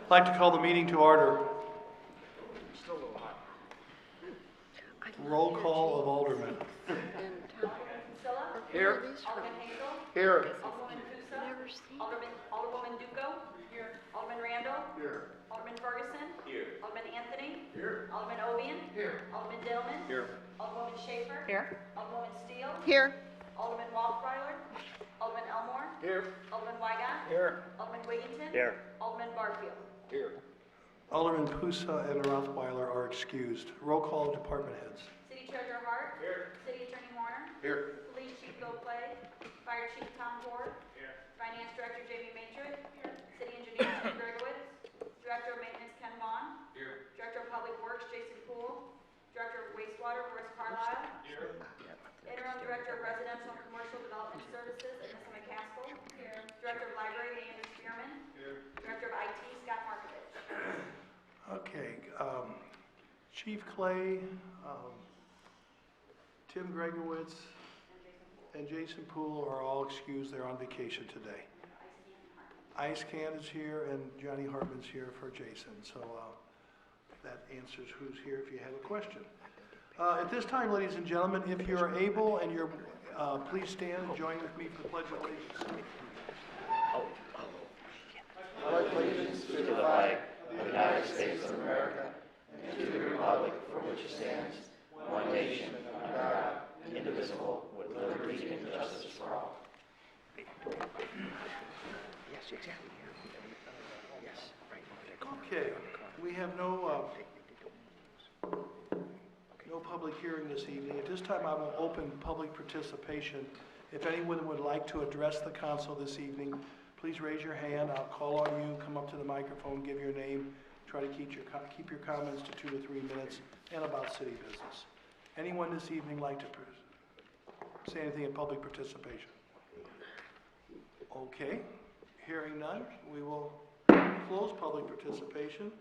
I'd like to call the meeting to order. Roll call of aldermen. Here. Alderman Hazel. Here. Alderwoman Pusa. Alderwoman Duco. Here. Alderman Randall. Here. Alderman Ferguson. Here. Alderman Anthony. Here. Alderman Obian. Here. Alderman Dillman. Here. Alderwoman Schaefer. Here. Alderwoman Steele. Here. Alderman Waltweiler. Alderman Elmore. Here. Alderman Weigott. Here. Alderman Wiggington. Here. Alderman Barfield. Here. Alderman Pusa and Rothweiler are excused. Roll call of department heads. City Treasurer Hart. Here. City Attorney Warner. Here. Police Chief Bill Clay. Fire Chief Tom Ford. Here. Finance Director Jamie Matrix. City Engineer Tim Gregowitz. Director of Maintenance Ken Vaughn. Here. Director of Public Works Jason Poole. Director of Wastewater Boris Carlisle. Here. Interim Director of Residential and Commercial Development Services Anissa McCaskill. Director of Library Andrew Spearman. Here. Director of IT Scott Markovich. Okay, Chief Clay, Tim Gregowitz, and Jason Poole are all excused. They're on vacation today. Ice Can is here and Johnny Hartman's here for Jason. So that answers who's here if you have a question. At this time, ladies and gentlemen, if you're able and you're, please stand and join with me for the Pledge of Allegiance. I pledge allegiance to the flag of the United States of America and to the republic for which it stands, one nation, under God, indivisible, with liberty and justice for all. Yes, exactly. Yes, right. Okay, we have no public hearing this evening. At this time, I will open public participation. If anyone would like to address the council this evening, please raise your hand. I'll call on you, come up to the microphone, give your name, try to keep your comments to 2 to 3 minutes, and about city business. Anyone this evening like to say anything in public participation? Okay, hearing none, we will close public participation.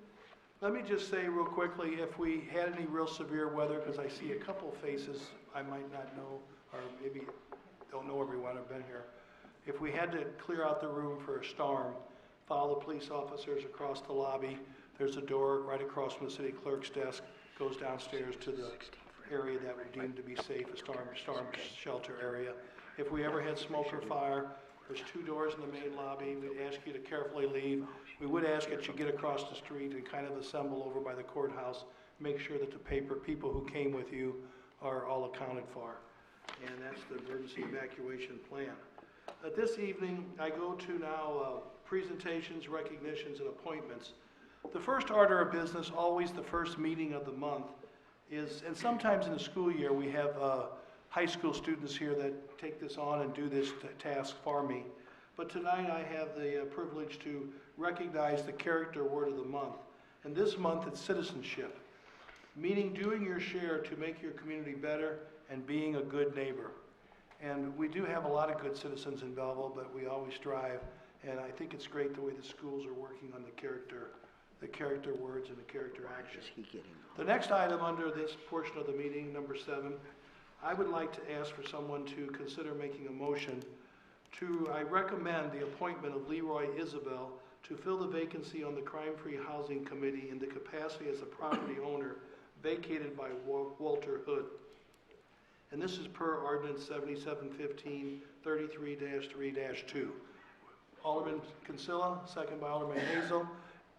Let me just say real quickly, if we had any real severe weather, because I see a couple faces I might not know, or maybe don't know everyone, I've been here. If we had to clear out the room for a storm, follow the police officers across the lobby. There's a door right across from the city clerk's desk, goes downstairs to the area that we deem to be safe, a storm shelter area. If we ever had smoke or fire, there's 2 doors in the main lobby. We'd ask you to carefully leave. We would ask that you get across the street and kind of assemble over by the courthouse. Make sure that the people who came with you are all accounted for. And that's the emergency evacuation plan. This evening, I go to now presentations, recognitions, and appointments. The first order of business, always the first meeting of the month, is, and sometimes in the school year, we have high school students here that take this on and do this task for me. But tonight I have the privilege to recognize the character word of the month. And this month it's citizenship, meaning doing your share to make your community better and being a good neighbor. And we do have a lot of good citizens in Belleville, but we always strive. And I think it's great the way the schools are working on the character words and the character actions. The next item under this portion of the meeting, number 7, I would like to ask for someone to consider making a motion I recommend the appointment of Leroy Isabel to fill the vacancy on the Crime-Free Housing Committee in the capacity as a property owner vacated by Walter Hood. And this is per Ordinance 7715 33-3-2. Alderman Kinsella, second by Alderman Hazel.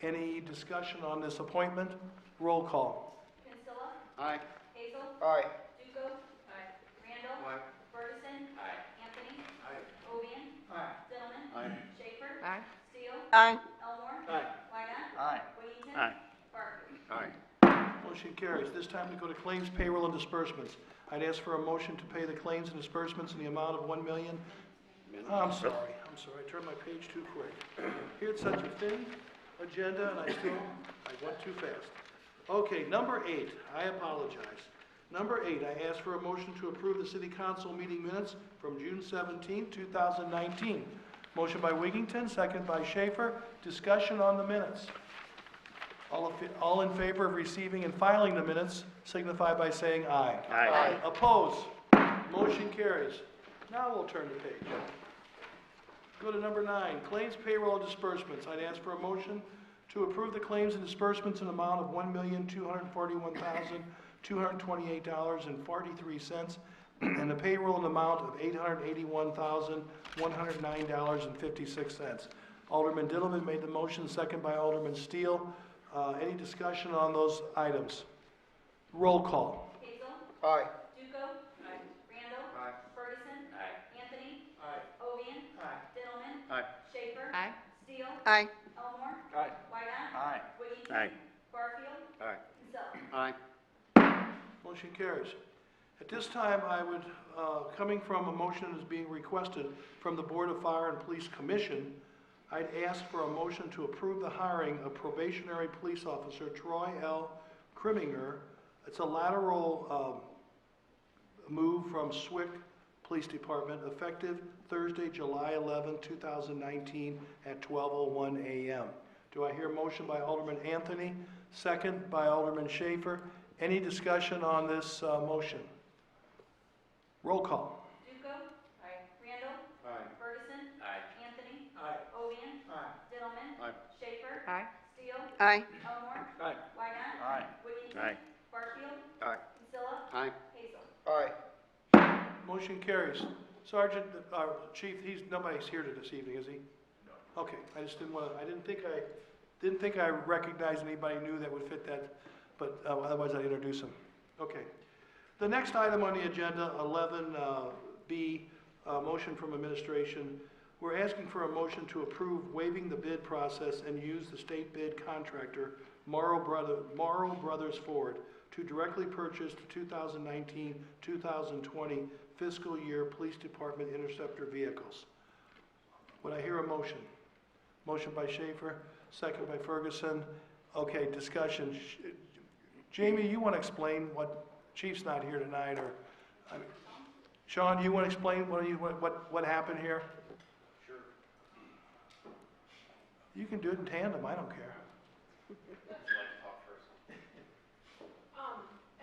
Any discussion on this appointment? Roll call. Kinsella. Aye. Hazel. Aye. Duco. Aye. Randall. Aye. Ferguson. Aye. Anthony. Aye. Obian. Aye. Dillman. Aye. Schaefer. Aye. Steele. Aye. Elmore. Aye. Weigott. Aye. Wiggington. Aye. Barfield. Aye. Motion carries. This time we go to claims, payroll, and disbursements. I'd ask for a motion to pay the claims and disbursements in the amount of $1 million. I'm sorry. I turned my page too quick. Here it's such a thin agenda, and I went too fast. Okay, number 8. I apologize. Number 8, I ask for a motion to approve the City Council meeting minutes from June 17, 2019. Motion by Wiggington, second by Schaefer. Discussion on the minutes. All in favor of receiving and filing the minutes signify by saying aye. Aye. Opposed? Motion carries. Now we'll turn the page. Go to number 9, claims, payroll, and disbursements. I'd ask for a motion to approve the claims and disbursements in amount of $1,241,228.43 and the payroll in amount of $881,109.56. Alderman Dillman made the motion, second by Alderman Steele. Any discussion on those items? Roll call. Hazel. Aye. Duco. Aye. Randall. Aye. Ferguson. Aye. Anthony. Aye. Ovian. Aye. Dillman. Aye. Schaefer. Aye. Steele. Aye. Elmore. Aye. Wygant. Aye. Wiggington. Aye. Barfield. Aye. Kinsella. Aye. Motion carries. At this time, I would, coming from a motion that is being requested from the Board of Fire and Police Commission, I'd ask for a motion to approve the hiring of probationary police officer Troy L. Kriminger. It's a lateral move from Swick Police Department, effective Thursday, July 11, 2019 at 12:01 a.m. Do I hear a motion by Alderman Anthony, second by Alderman Schaefer? Any discussion on this motion? Roll call. Duco. Aye. Randall. Aye. Ferguson. Aye. Anthony. Aye. Ovian. Aye. Dillman. Aye. Schaefer. Aye. Steele. Aye. Elmore. Aye. Wygant. Aye. Wiggington. Aye. Barfield. Aye. Kinsella. Aye. Hazel. Aye. Motion carries. Sergeant, Chief, nobody's here this evening, is he? No. Okay, I just didn't want to, I didn't think I recognized anybody new that would fit that, but otherwise I'd introduce him. Okay. The next item on the agenda, 11B, motion from administration. We're asking for a motion to approve waiving the bid process and use the state bid contractor, Morrow Brothers Ford, to directly purchase the 2019-2020 fiscal year Police Department Interceptor vehicles. Would I hear a motion? Motion by Schaefer, second by Ferguson. Okay, discussion. Jamie, you want to explain what, Chief's not here tonight, or, I mean, Sean, do you want to explain what happened here? Sure. You can do it in tandem, I don't care. Would you like to talk first?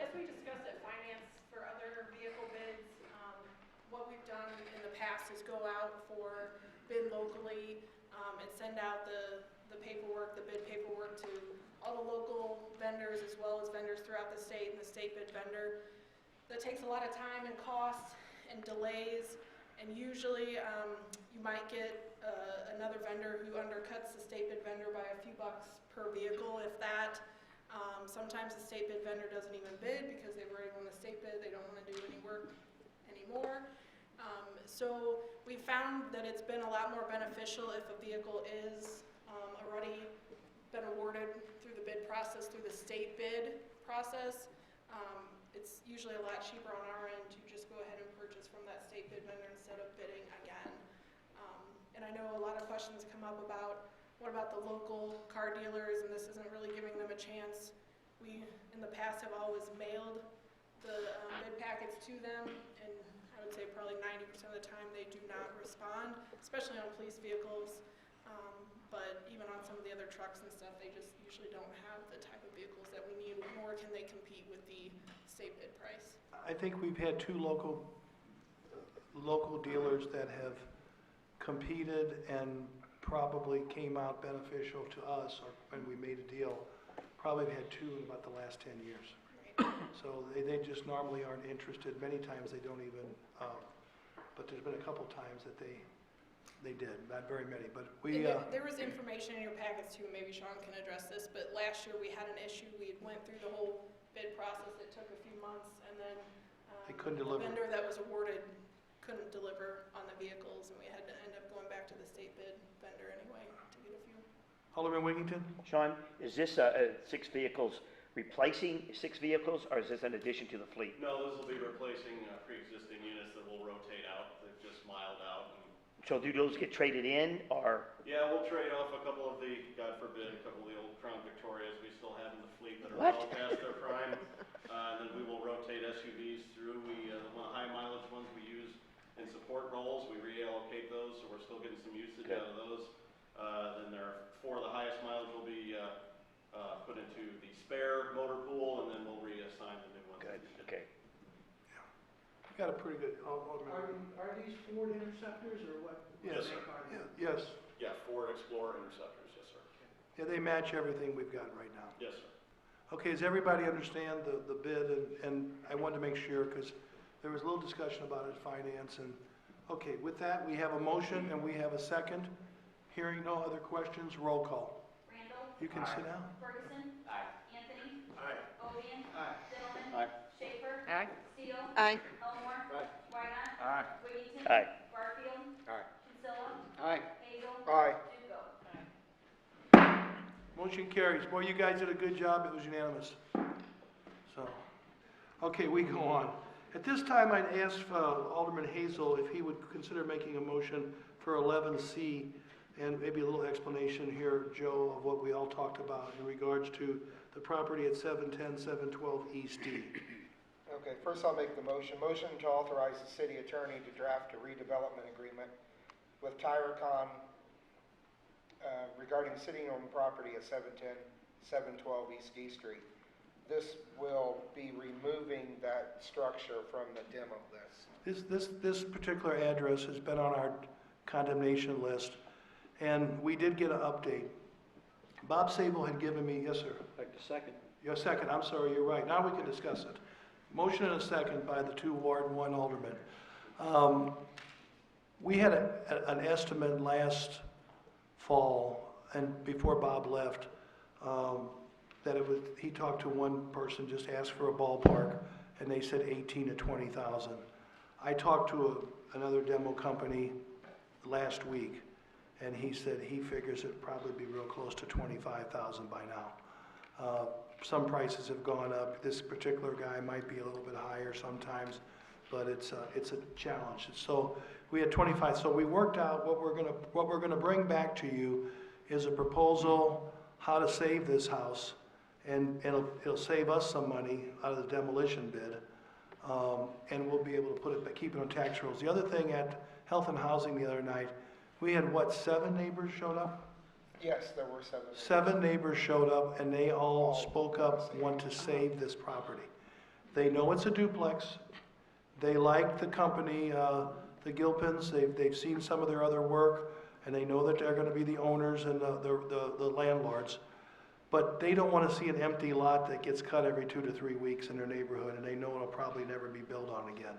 As we discussed at finance for other vehicle bids, what we've done in the past is go out for bid locally, and send out the paperwork, the bid paperwork to all the local vendors as well as vendors throughout the state and the state bid vendor. That takes a lot of time and cost and delays, and usually you might get another vendor who undercuts the state bid vendor by a few bucks per vehicle, if that. Sometimes the state bid vendor doesn't even bid because they've already won the state bid, they don't want to do any work anymore. So we found that it's been a lot more beneficial if a vehicle is already been awarded through the bid process, through the state bid process. It's usually a lot cheaper on our end to just go ahead and purchase from that state bid vendor instead of bidding again. And I know a lot of questions come up about what about the local car dealers, and this isn't really giving them a chance. We, in the past, have always mailed the bid packets to them, and I would say probably 90% of the time they do not respond, especially on police vehicles. But even on some of the other trucks and stuff, they just usually don't have the type of vehicles that we need, nor can they compete with the state bid price. I think we've had two local dealers that have competed and probably came out beneficial to us, or when we made a deal. Probably had two in about the last 10 years. So they just normally aren't interested. Many times they don't even, but there's been a couple times that they did, not very many, but we... There was information in your packets too, maybe Sean can address this, but last year we had an issue. We went through the whole bid process. It took a few months, and then They couldn't the deliver. vendor that was awarded couldn't deliver on the vehicles, and we had to end up going back to the state bid vendor anyway to get a few. Alderman Wiggington? Sean, is this 6 vehicles replacing 6 vehicles, or is this in addition to the fleet? No, this will be replacing pre-existing units that will rotate out. They've just miled out. So do those get traded in, or? Yeah, we'll trade off a couple of the, God forbid, a couple of the old Crown Victorias we still have in the fleet that are What? well past their prime. And then we will rotate SUVs through. The high mileage ones we use in support roles, we reallocate those, so we're still getting some usage Good. out of those. Then there are 4 of the highest mileage will be put into the spare motor pool, and then we'll reassign the new ones. Good, okay. You got a pretty good, Alderman. Are these Ford Interceptors or what? Yes, Yes, sir. yes. Yeah, Ford Explorer Interceptors, yes, sir. Yeah, they match everything we've got right now. Yes, sir. Okay, does everybody understand the bid? And I wanted to make sure, because there was a little discussion about it, finance, and, okay, with that, we have a motion and we have a second. Hearing no other questions, roll call. Randall. You can sit down. Ferguson. Aye. Anthony. Aye. Ovian. Aye. Dillon. Aye. Schaefer. Aye. Steele. Aye. Elmore. Aye. Wynot. Aye. Wiggington. Aye. Barfield. Aye. Kinsella. Aye. Hazel. Aye. Duco. Motion carries. Boy, you guys did a good job. It was unanimous. So, okay, we go on. At this time, I'd ask Alderman Hazel if he would consider making a motion for 11C, and maybe a little explanation here, Joe, of what we all talked about in regards to the property at 710, 712 East D. Okay, first I'll make the motion. Motion to authorize the city attorney to draft a redevelopment agreement with Tyricon regarding city-owned property at 710, 712 East D Street. This will be removing that structure from the demo list. This particular address has been on our condemnation list, and we did get an update. Bob Sable had given me, yes, sir? Like the second. Your second, I'm sorry, you're right. Now we can discuss it. Motion and a second by the 2 Ward 1 aldermen. We had an estimate last fall, and before Bob left, that it was, he talked to one person, just asked for a ballpark, and they said 18 to 20,000. I talked to another demo company last week, and he said he figures it'd probably be real close to 25,000 by now. Some prices have gone up. This particular guy might be a little bit higher sometimes, but it's a challenge. So we had 25. So we worked out what we're gonna bring back to you is a proposal how to save this house, and it'll save us some money out of the demolition bid, and we'll be able to put it, keep it on tax rolls. The other thing at Health and Housing the other night, we had what, 7 neighbors showed up? Yes, there were 7. 7 neighbors showed up, and they all spoke up, want to save this property. They know it's a duplex. They like the company, the Gilpins. They've seen some of their other work, and they know that they're gonna be the owners and the landlords. But they don't wanna see an empty lot that gets cut every 2 to 3 weeks in their neighborhood, and they know it'll probably never be built on again.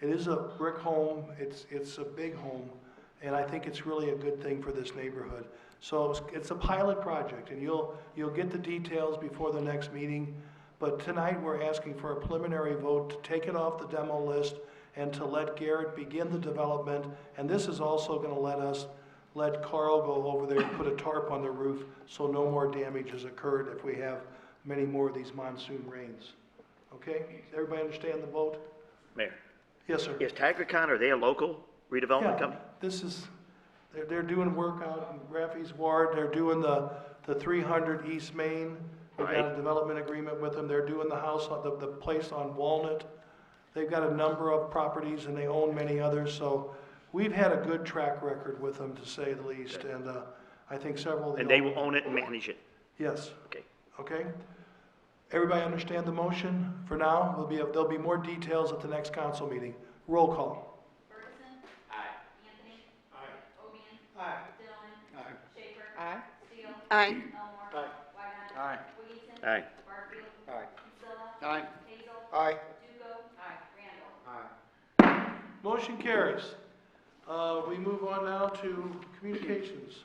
It is a brick home. It's a big home, and I think it's really a good thing for this neighborhood. So it's a pilot project, and you'll get the details before the next meeting. But tonight, we're asking for a preliminary vote to take it off the demo list and to let Garrett begin the development. And this is also gonna let Carl go over there and put a tarp on the roof so no more damage has occurred if we have many more of these monsoon rains. Okay? Everybody understand the vote? Mayor, Yes, sir. is Tigercon, are they a local redevelopment Yeah, company? this is, they're doing work out in Raffy's ward. They're doing the 300 East Main. We've got a Right. development agreement with them. They're doing the house, the place on Walnut. They've got a number of properties, and they own many others, so we've had a good track record with them, to say the least, and I think several of the... And they will own it and manage it? Yes. Okay. Okay? Everybody understand the motion? For now, there'll be more details at the next council meeting. Roll call. Ferguson. Aye. Anthony. Aye. Ovian. Aye. Dillon. Aye. Schaefer. Aye. Steele. Aye. Elmore. Aye. Wynot. Aye. Wiggington. Aye. Barfield. Aye. Kinsella. Aye. Hazel. Aye. Duco. Randall. Aye. Motion carries. We move on now to communications.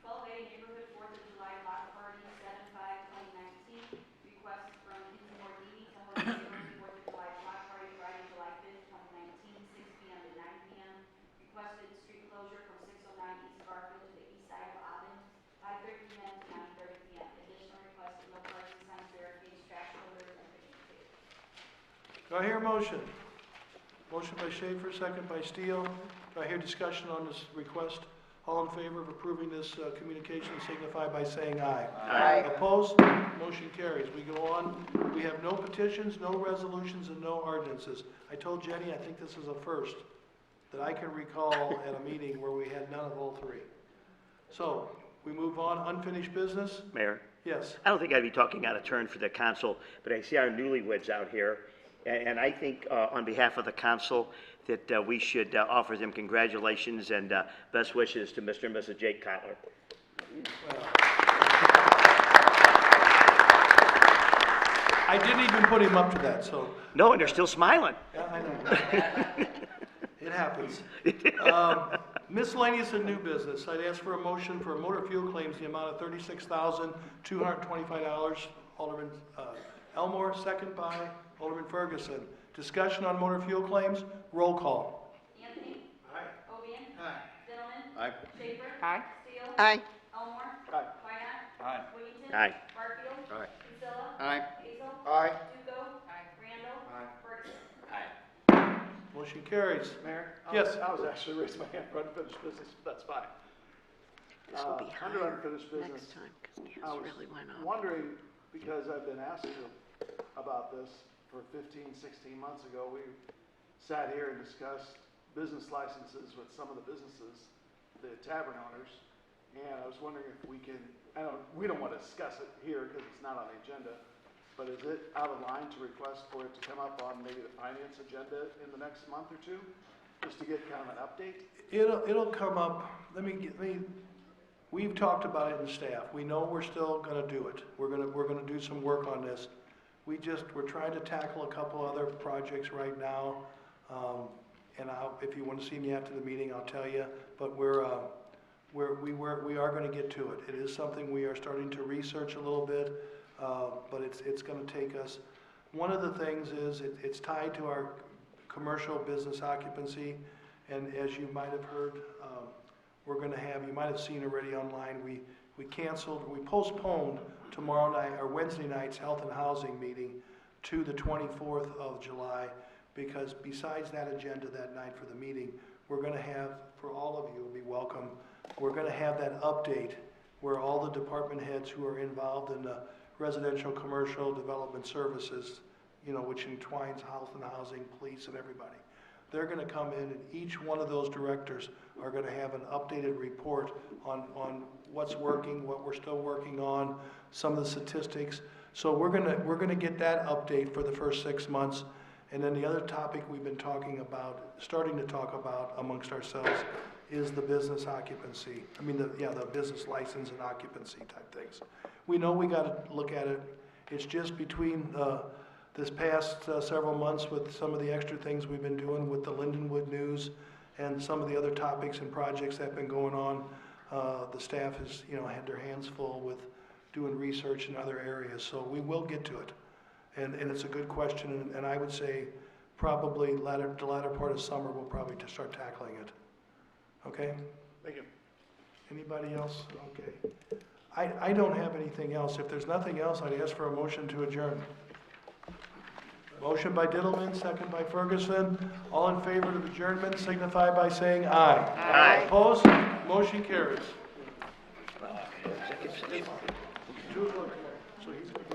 12A Neighborhood 4th of July Block Party, 7/5/2019. Request from Kinsmore Dee to hold a neighborhood 4th of July block party Friday, July 5th, 2019, 6 p.m. to 9 p.m. Requested street closure from 609 East Garfield to the east side of Auburn, 5:30 p.m. to 9:30 p.m. Additional request, no parking signs, barricades, trash holders, and picnic tables. Do I hear a motion? Motion by Schaefer, second by Steele. Do I hear discussion on this request? All in favor of approving this communication signify by saying aye. Aye. Opposed? Motion carries. We go on. We have no petitions, no resolutions, and no ordinances. I told Jenny I think this is a first that I can recall at a meeting where we had none of all three. So, we move on. Unfinished business? Mayor, Yes. I don't think I'd be talking out of turn for the council, but I see our newlyweds out here, and I think on behalf of the council that we should offer them congratulations and best wishes to Mr. and Mrs. Jake Cotler. I didn't even put him up to that, so, No, and they're still smiling. yeah, I know. It happens. Miscellaneous and new business. I'd ask for a motion for motor fuel claims, the amount of $36,225. Alderman Elmore, second by Alderman Ferguson. Discussion on motor fuel claims, roll call. Anthony. Aye. Ovian. Aye. Gentlemen. Aye. Schaefer. Aye. Steele. Aye. Elmore. Aye. Wynot. Aye. Wiggington. Aye. Barfield. Aye. Priscilla. Aye. Hazel. Aye. Duco. Randall. Aye. Ferguson. Motion carries. Mayor? Yes. I was actually raising my hand for unfinished business, but that's fine. This will be Under higher unfinished business, next time, because I gas was really went up. wondering, because I've been asked about this for 15, 16 months ago, we sat here and discussed business licenses with some of the businesses, the tavern owners, and I was wondering if we can, we don't want to discuss it here because it's not on the agenda, but is it out of line to request for it to come up on maybe the finance agenda in the next month or two? Just to get kind of an update? It'll come up, we've talked about it in staff. We know we're still gonna do it. We're gonna do some work on this. We're trying to tackle a couple other projects right now. And if you want to see me after the meeting, I'll tell you, but we are gonna get to it. It is something we are starting to research a little bit, but it's gonna take us. One of the things is, it's tied to our commercial business occupancy, and as you might have heard, we're gonna have, you might have seen already online, we postponed tomorrow night, or Wednesday night's health and housing meeting to the 24th of July, because besides that agenda that night for the meeting, we're gonna have, for all of you, will be welcome, we're gonna have that update where all the department heads who are involved in the residential, commercial development services, which entwines health and housing, police, and everybody. They're gonna come in, and each one of those directors are gonna have an updated report on what's working, what we're still working on, some of the statistics. So we're gonna get that update for the first 6 months. And then the other topic we've been starting to talk about amongst ourselves is the business occupancy. The business license and occupancy type things. We know we gotta look at it. It's just between, this past several months with some of the extra things we've been doing with the Lindenwood News and some of the other topics and projects that have been going on, the staff has, had their hands full with doing research in other areas. So we will get to it. And it's a good question, and I would say probably the latter part of summer, we'll probably just start tackling it. Okay? Thank you. Anybody else? Okay. I don't have anything else. If there's nothing else, I'd ask for a motion to adjourn. Motion by Diddleman, second by Ferguson. All in favor of adjournment signify by saying aye. Aye. Opposed? Motion carries. 2 o'clock. So he's gonna go